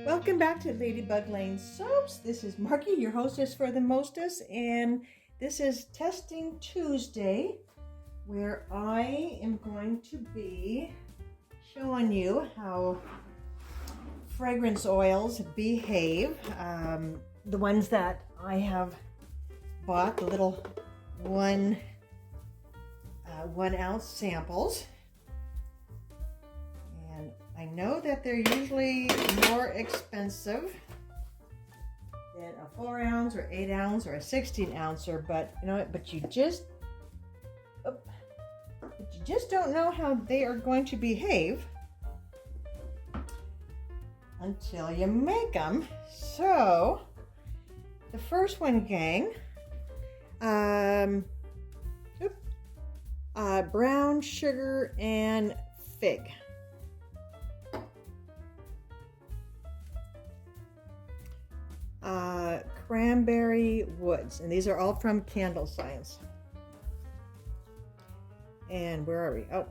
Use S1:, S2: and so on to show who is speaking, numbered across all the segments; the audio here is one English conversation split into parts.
S1: Welcome back to Ladybug Lane Soaps. This is Marky, your hostess for the mostest, and this is Testing Tuesday, where I am going to be showing you how fragrance oils behave. The ones that I have bought, the little one ounce samples. I know that they're usually more expensive than a 4 ounce or 8 ounce or a 16 ouncer, but you know what? But you just don't know how they are going to behave until you make them. So the first one, gang, brown sugar and fig. Cranberry Woods, and these are all from CandleScience. And where are we? Oh,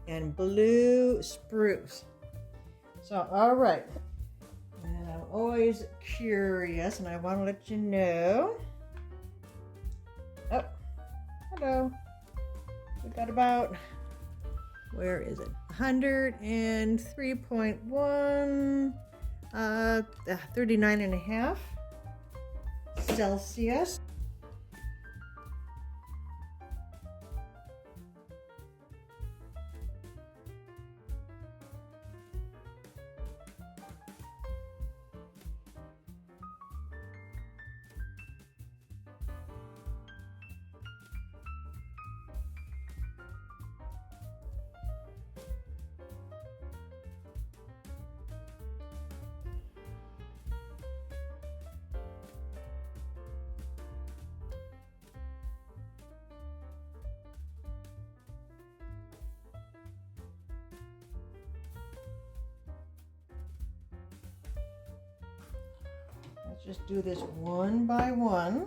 S1: and Blue Spruce. So, all right. And I'm always curious, and I want to let you know. Oh, hello. We got about, where is it? 103.1, 39.5 Celsius. Let's just do this one by one.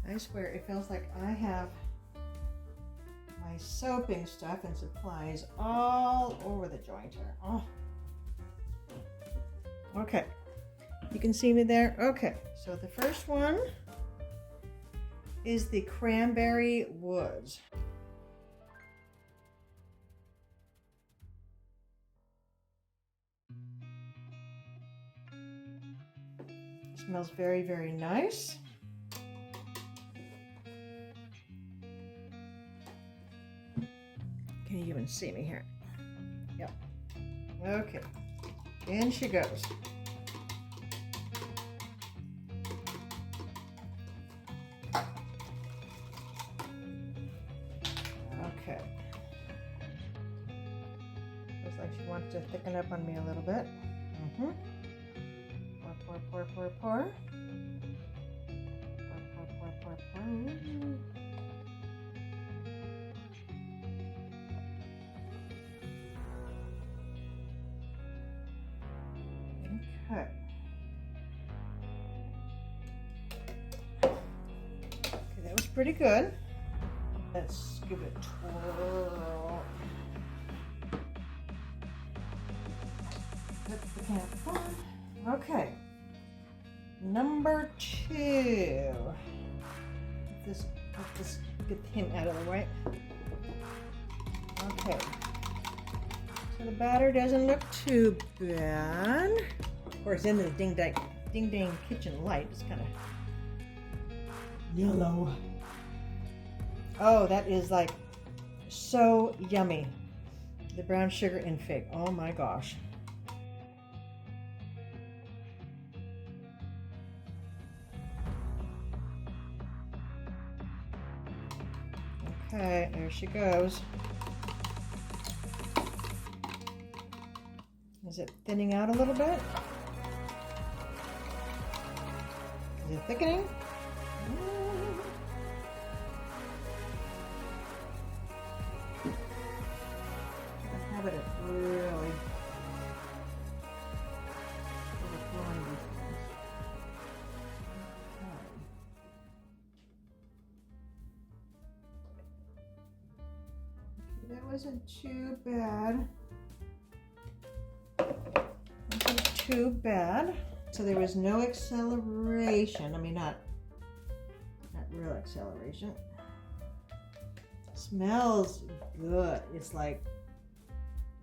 S1: I swear it feels like I have my soaping stuff and supplies all over the joint here. Oh. Okay, you can see me there? Okay, so the first one is the Cranberry Woods. Smells very, very nice. Can you even see me here? Yep. Okay. In she goes. Okay. Looks like she wants to thicken up on me a little bit. Pour. Pour. Pour. Okay. Okay, that was pretty good. Let's give it a twirl. Put the cap on. Okay. Number 2. Let's get him out of the way. Okay. So the batter doesn't look too bad. Of course, in the ding dang kitchen light, it's kind of yellow. Oh, that is like so yummy. The brown sugar and fig. Oh my gosh. Okay, there she goes. Is it thinning out a little bit? Is it thickening? I have it really overflowing these things. Okay. wasn't too bad. Wasn't too bad. So there was no acceleration. I mean, not real acceleration. Smells good. It's like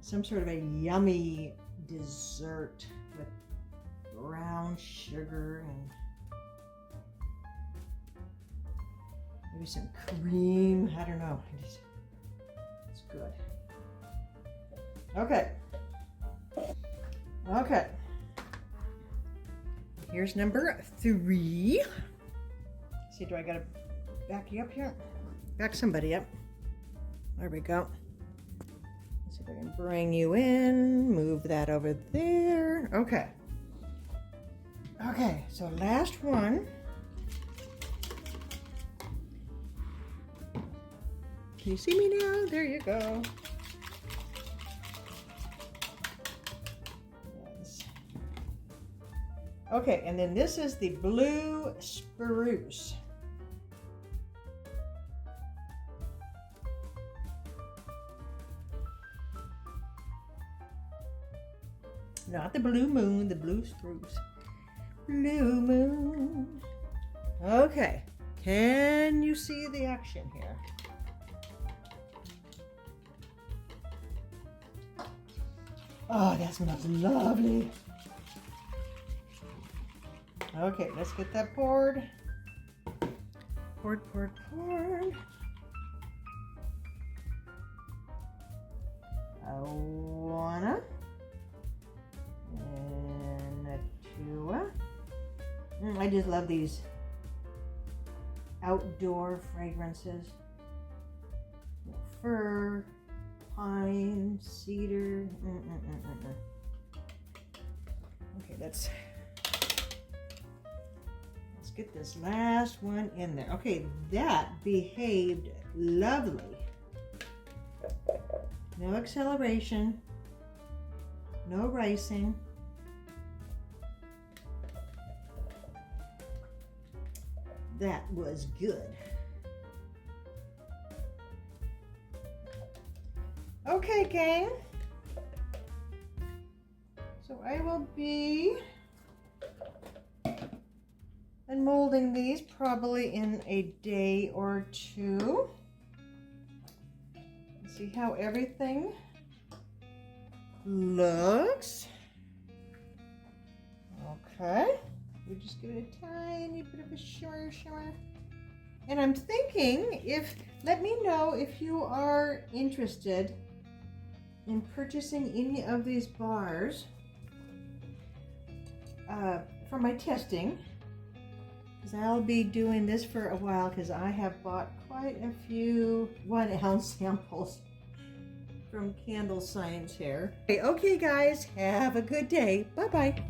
S1: some sort of a yummy dessert with brown sugar and maybe some cream. I don't know. It's good. Okay. Okay. Here's number 3. See, do I gotta back you up here? Back somebody up. There we go. Let's see if I can bring you in. Move that over there. Okay. Okay, so last one. Can you see me now? There you go. Yes. Okay, and then this is the Blue Spruce. Not the blue moon, the Blue Spruce. Blue moon. Okay, can you see the action here? Oh, that smells lovely. Okay, let's get that poured. Poured, poured, poured. One. And a 2. I just love these outdoor fragrances. Fir, pine, cedar. Okay, let's get this last one in there. Okay, that behaved lovely. No acceleration, no racing. That was good. Okay, gang. So I will be molding these probably in a day or 2. See how everything looks. Okay. We just give it a tiny bit of a shimmer. And I'm thinking, let me know if you are interested in purchasing any of these bars for my testing, because I'll be doing this for a while, because I have bought quite a few 1-ounce samples from CandleScience here. Okay, guys, have a good day. Bye-bye.